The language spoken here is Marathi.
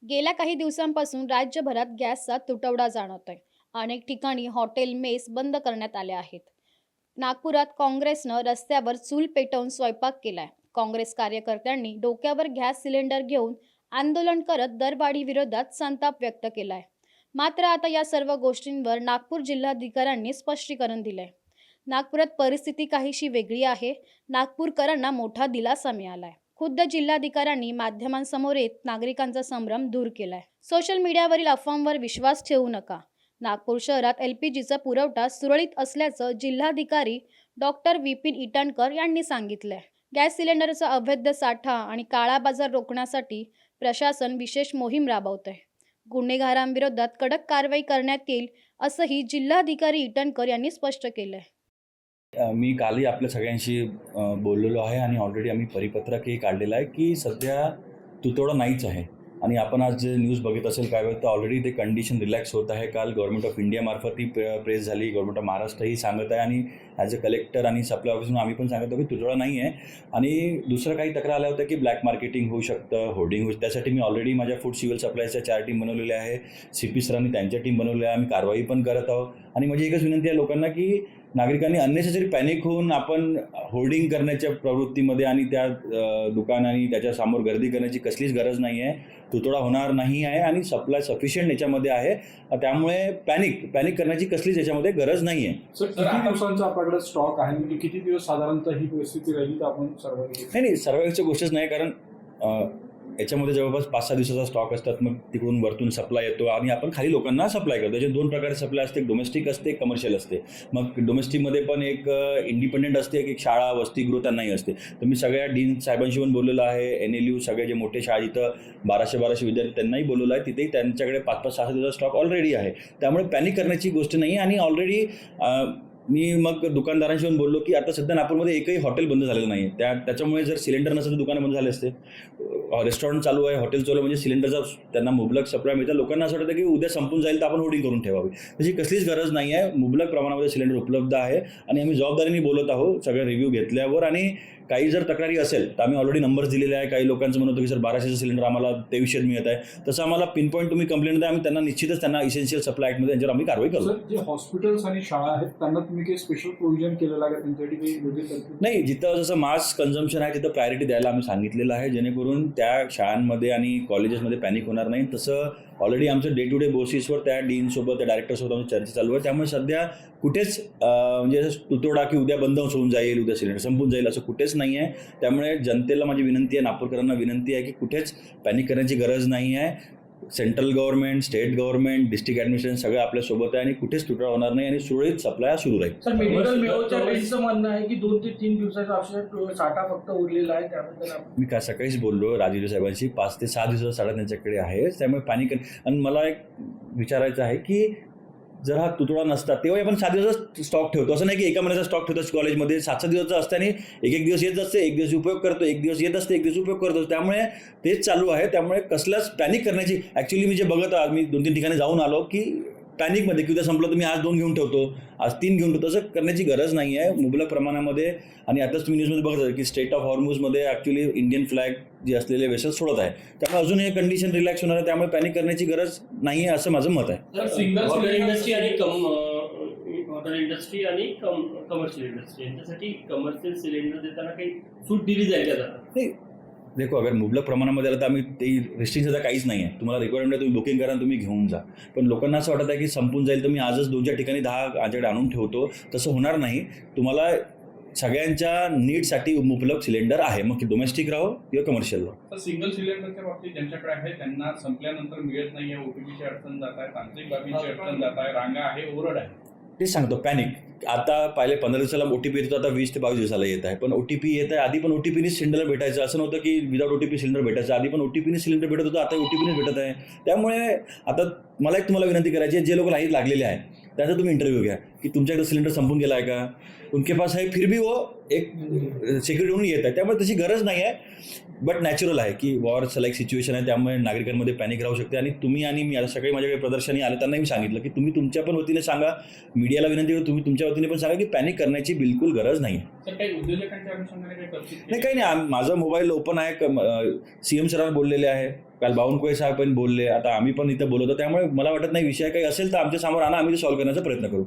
गेल्या काही दिवसांपासून राज्यभरात गॅसचा तुटवडा जाणवतोय. अनेक ठिकाणी हॉटेल मेस बंद करण्यात आले आहेत. नागपुरात काँग्रेसनं रस्त्यावर चूल पेटवून स्वयंपाक केलाय. काँग्रेस कार्यकर्त्यांनी डोक्यावर गॅस सिलेंडर घेऊन आंदोलन करत दरवाढी विरोधात संताप व्यक्त केलाय. मात्र आता या सर्व गोष्टींवर नागपूर जिल्हाधिकाऱ्यांनी स्पष्टीकरण दिलंय. नागपुरात परिस्थिती काहीशी वेगळी आहे. नागपूरकरांना मोठा दिलासा मिळालाय. खुद्द जिल्हाधिकाऱ्यांनी माध्यमांसमोर येत नागरिकांचा संभ्रम दूर केलाय. सोशल मीडियावरील अफवांवर विश्वास ठेवू नका. नागपूर शहरात LPGचा पुरवठा सुरळीत असल्याचं जिल्हाधिकारी डॉक्टर विपिन इटनकर यांनी सांगितलंय. गॅस सिलेंडरचा अवैध साठा आणि काळा बाजार रोखण्यासाठी प्रशासन विशेष मोहीम राबवतंय. गुन्हेगारांविरोधात कडक कारवाई करण्यात येईल असंही जिल्हाधिकारी इटनकर यांनी स्पष्ट केलंय. मी कालही आपल्या सगळ्यांशी बोललेलो आहे आणि ऑलरेडी आम्ही परिपत्रकही काढलेलं आहे की सध्या तुटवडा नाहीच आहे. आणि आपण आज जे न्यूज बघित असेल काय वेळ तर ऑलरेडी ते कंडिशन रिलॅक्स होत आहे. काल गव्हर्नमेंट ऑफ इंडियामार्फत ही प्रेस झाली, गव्हर्नमेंट ऑफ महाराष्ट्रही सांगत आहे आणि ॲज अ कलेक्टर आणि सप्लाय ऑफिसनं आम्ही पण सांगतो की तुटवडा नाही आहे. आणि दुसरं काही तक्रार आल्या होत्या की ब्लॅक मार्केटिंग होऊ शकतं, होर्डिंग होऊ. त्यासाठी मी ऑलरेडी माझ्या फूड सिव्हिल सप्लायच्या 4 टीम बनवलेल्या आहे. CP सरांनी त्यांच्या टीम बनवल्या आहे. आम्ही कारवाई पण करत आहोत. आणि माझी एकच विनंती आहे लोकांना की नागरिकांनी अननेसेसरी पॅनिक होऊन आपण होर्डिंग करण्याच्या प्रवृत्तीमध्ये आणि त्या दुकान आणि त्याच्यासमोर गर्दी करण्याची कसलीच गरज नाही आहे. तुटवडा होणार नाही आहे आणि सप्लाय सफिशियंट याच्यामध्ये आहे. त्यामुळे पॅनिक करण्याची कसलीच याच्यामध्ये गरज नाही आहे. सर, किती दिवसांचा आपल्याकडे स्टॉक आहे म्हणजे किती दिवस साधारणतः ही परिस्थिती राहिली तर आपण नाही सर्वांची गोष्टच नाही. कारण याच्यामध्ये जवळपास 5-6 दिवसाचा स्टॉक असतात. मग तिकडून वरतून सप्लाय येतो आणि आपण खाली लोकांना सप्लाय करतो. त्याचे 2 प्रकारचे सप्लाय असते, एक डोमेस्टिक असते, एक कमर्शियल असते. मग डोमेस्टिकमध्ये पण एक इंडिपेंडेंट असते, एक शाळा वसतिगृह त्यांनाही असते. तर मी सगळ्या डीन साहेबांशी पण बोललेलो आहे. NLU सगळे जे मोठे शाळा जिथं 1200 विद्यार्थी त्यांनाही बोलवलं आहे. तिथेही त्यांच्याकडे 5-6 दिवसाचा स्टॉक ऑलरेडी आहे. त्यामुळे पॅनिक करण्याची गोष्ट नाही. आणि ऑलरेडी मी मग दुकानदारांशी पण बोललो की आता सध्या नागपूरमध्ये एकही हॉटेल बंद झालेलं नाही. त्याच्यामुळे जर सिलेंडर नसेल तर दुकानं बंद झाले असते. रेस्टॉरंट चालू आहे, हॉटेल चालू आहे, म्हणजे सिलेंडरचा त्यांना मुबलक सप्लाय मिळतं. लोकांना असं वाटतं की उद्या संपून जाईल तर आपण होर्डिंग करून ठेवावी. त्याची कसलीच गरज नाही आहे. मुबलक प्रमाणामध्ये सिलेंडर उपलब्ध आहे आणि आम्ही जबाबदारीने बोलत आहोत सगळे रिव्ह्यू घेतल्यावर. आणि काही जर तक्रारी असेल तर आम्ही ऑलरेडी नंबर्स दिलेले आहे. काही लोकांचं म्हणत होतं की सर 1200चं सिलेंडर आम्हाला 2300 मिळत आहे. तसं आम्हाला पिनपॉईंट तुम्ही कंप्लेंट द्या, आम्ही त्यांना निश्चितच त्यांना इसेन्शियल सप्लाय ॲक्टमध्ये त्यांच्यावर आम्ही कारवाई करू. जे हॉस्पिटल्स आणि शाळा आहेत त्यांना तुम्ही काही स्पेशल प्रोव्हिजन केलेलं आहे त्यांच्यासाठी काही नाही, जिथं जसं मास कन्झम्पशन आहे तिथं प्रायोरिटी द्यायला आम्ही सांगितलेलं आहे, जेणेकरून त्या शाळांमध्ये आणि कॉलेजेसमध्ये पॅनिक होणार नाही. तसं ऑलरेडी आमचं डे टू डे बेसिसवर त्या डीनसोबत त्या डायरेक्टरसोबत आमची चर्चा चालू आहे. त्यामुळे सध्या कुठेच म्हणजे तुटवडा की उद्या बंद होऊन जाईल, उद्या सिलेंडर संपून जाईल असं कुठेच नाही आहे. त्यामुळे जनतेला माझी विनंती आहे, नागपूरकरांना विनंती आहे की कुठेच पॅनिक करण्याची गरज नाही आहे. Central government, state government, district administration सगळं आपल्यासोबत आहे आणि कुठेच तुटवडा होणार नाही आणि सुरळीत सप्लाय सुरू राहील. सर, मेडिकल मेओच्या टेस्टचं म्हणणं आहे की 2 ते 3 दिवसाचा औषध साठा फक्त उरलेला आहे. त्याबद्दल मी का सकाळीच बोललो राजीव साहेबांशी, 5 ते 6 दिवसाचा साठा त्यांच्याकडे आहे. त्यामुळे पॅनिक. आणि मला एक विचारायचं आहे की जर हा तुटवडा नसता तेव्हा आपण 7 दिवसाचा स्टॉक ठेवतो. असं नाही की एका महिन्याचा स्टॉक ठेवतो. कॉलेजमध्ये 7-7 दिवसाचा असतं आणि एक दिवस येत असते, एक दिवस उपयोग करतो, एक दिवस येत असते, एक दिवस उपयोग करतो. त्यामुळे तेच चालू आहे. त्यामुळे कसलाच पॅनिक करण्याची ॲक्च्युली मी जे बघत आज मी 2-3 ठिकाणी जाऊन आलो की पॅनिकमध्ये की उद्या संपलं तर मी आज 2 घेऊन ठेवतो, आज 3 घेऊन ठेवतो, असं करण्याची गरज नाही आहे. मुबलक प्रमाणामध्ये. आणि आताच तुम्ही न्यूजमध्ये बघत आहे की स्टेट ऑफ हॉर्मुझमध्ये ॲक्च्युली इंडियन फ्लॅग जे असलेले वेसल्स सोडत आहे. त्यामुळे अजून हे कंडिशन रिलॅक्स होणार आहे. त्यामुळे पॅनिक करण्याची गरज नाही आहे असं माझं मत आहे. हॉटेल इंडस्ट्री आणि कमर्शियल इंडस्ट्री यांच्यासाठी कमर्शियल सिलेंडर देताना काही सूट दिली जाईल का? नाही देखो, अगर मुबलक प्रमाणामध्ये आलं तर आम्ही ते रिस्ट्रिक्शन काहीच नाही आहे. तुम्हाला रिक्वायरमेंट तुम्ही बुकिंग करा, तुम्ही घेऊन जा. पण लोकांना असं वाटत आहे की संपून जाईल तर मी आजच 2-4 ठिकाणी 10 माझ्याकडे आणून ठेवतो. तसं होणार नाही. तुम्हाला सगळ्यांच्या नीडसाठी मुबलक सिलेंडर आहे, मग डोमेस्टिक राहो किंवा कमर्शियल राहो. सिंगल सिलेंडरच्या बाबतीत ज्यांच्याकडे आहे त्यांना संपल्यानंतर मिळत नाही आहे, OTPची अडचण जात आहे, तांत्रिक बाबींची अडचण जात आहे, रांगा आहे, ओरड आहे. तेच सांगतो पॅनिक. आता पहिले 15 दिवसाला OTP येतो, आता 20 ते 22 दिवसाला येत आहे. पण OTP येत आहे. आधी पण OTPने सिलेंडर भेटायचं, असं नव्हतं की विदाउट OTP सिलेंडर भेटायचं. आधी पण OTPने सिलेंडर भेटत होतं, आता OTPने भेटत आहे. त्यामुळे आता मला एक तुम्हाला विनंती करायची आहे, जे लोक लाईन लागलेले आहे त्याचा तुम्ही इंटरव्ह्यू घ्या की तुमच्याकडे सिलेंडर संपून गेला आहे का, उनके पास है फिर भी वो एक सिक्युरिटी म्हणून येत आहे. त्यामुळे तशी गरज नाही आहे, बट नॅचरल आहे की वॉर लाईक सिच्युएशन आहे, त्यामुळे नागरिकांमध्ये पॅनिक राहू शकते. आणि तुम्ही आणि मी आता सकाळी माझ्याकडे प्रदर्शनी आले त्यांना मी सांगितलं की तुम्ही तुमच्या पण वतीने सांगा, मीडियाला विनंती करू तुम्ही तुमच्या वतीने पण सांगा की पॅनिक करण्याची बिलकुल गरज नाही आहे. तर काही उद्योजकांच्या अनुषंगाने काही करतील? नाही, काही नाही, माझा मोबाईल ओपन आहे, CM सरांना बोललेले आहे, काल बावनकुळे साहेब पण बोलले, आता आम्ही पण इथं बोलवतो. त्यामुळे मला वाटत नाही विषय काही असेल तर आमच्या समोर आणा, आम्ही ते सॉल्व्ह करण्याचा प्रयत्न करू.